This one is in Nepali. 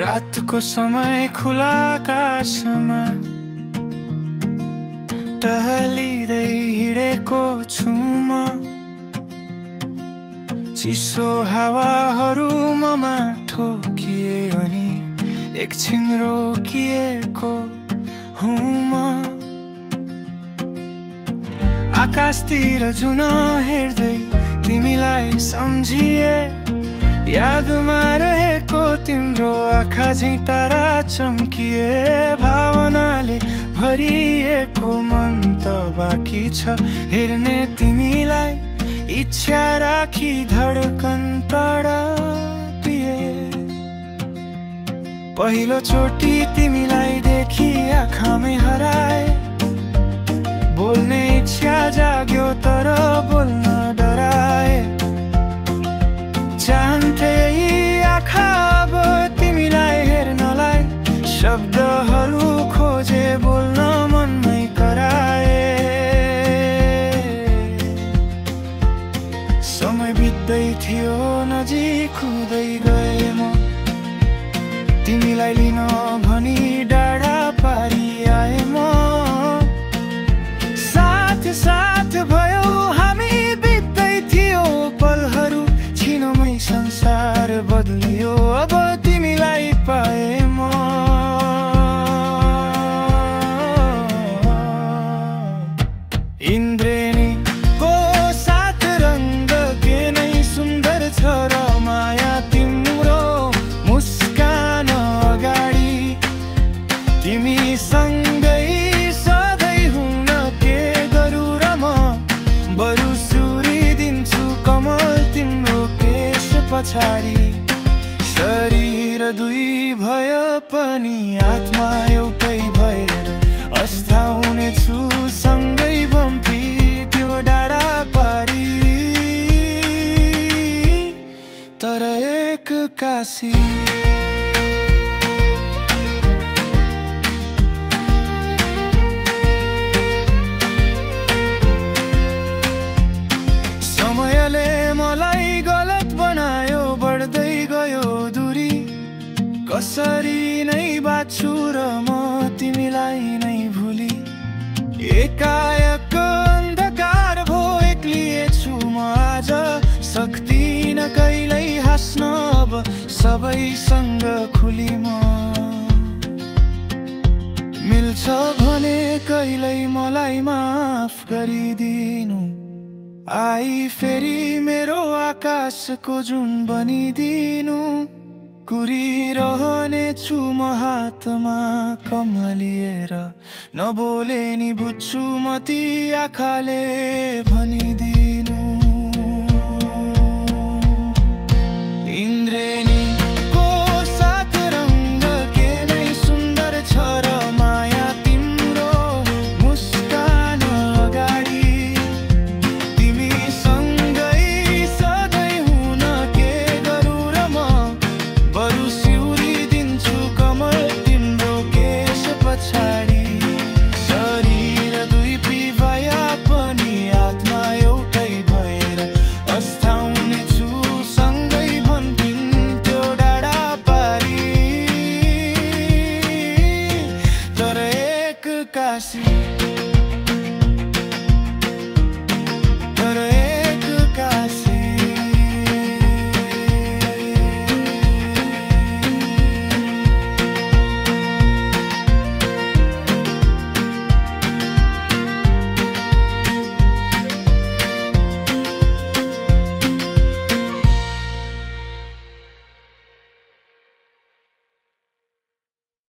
रातको समय खुला आकाशमा टहलिँदै हिँडेको छु म। चिसो हावाहरू ममा ठोकिए अनि एकछिन रोकिएको हुँ म। आकाशतिर जुन हेर्दै तिमीलाई सम्झिए, यादमा रहेको तिम्रो आँखा झैं तारा चम्किए। भावनाले भरिएको मन त बाँकी छ हेर्ने तिमीलाई, इच्छा राखी धडकन तडपिए। पहिलो चोटि तिमीलाई देखी आँखामै हराए, बोल्ने इच्छा जाग्यो तर बोल्न डराए। चाहन्थे यी आँखा अब तिमीलाई हेर्नलाई, शब्दहरू खोजे बोल्न मनमै कराए। समय बित्दै थियो नजिक हुँदै गए म, तिमीलाई लिन भनी डाँडा पारी आए म। साथ साथ भयो हामी, बित्दै थियो पलहरू, छिनोमै संसार बदलियो अब तिमीलाई पाए म। इन्द्रेणीको सात रङ्ग के नै सुन्दर छ र माया तिम्रो मुस्कान अगाडि। तिमी सँगै सधैँ हुन के गरौँ र म, बरु सुरिदिन्छु कमल तिम्रो केश पछाडि। शरीर दुई भए पनि आत्मा एउटै भएर अस्ताउने छु सँगै बम्पी त्यो डाँडा पारी। तर एक काशी समयले मलाई गलत बनायो, बढ्दै गयो दूरी। कसरी नै बाँच्छु र म तिमीलाई नै भुली। एकाएक अन्धकार भो एक्लिएछु म आज, सक्दिन कहिल्यै हाँस्न अब सबैसँग खुली म। मिल्छ भने कहिल्यै मलाई माफ गरिदिनु, आई फेरि मेरो आकाशको जुन बनिदिनु। कुरिरहने छु म हातमा कमलिएर, नबोले नि बुझ्छु म ती आँखाले भनिदिनु। इन्द्रेणीको सात रङ्ग के नै सुन्दर छ र माया तिम्रो मुस्कान अगाडि। तिमी सँगै सधैँ हुन के गरौँ र म, बरु सिउरिदिन्छु कमल तिम्रो केश पछाडि। शरीर दुई भए पनि आत्मा एउटै भएर अस्ताउने छु सँगै भन्दिन्थ्यो डाँडा पारी। तर एक काशी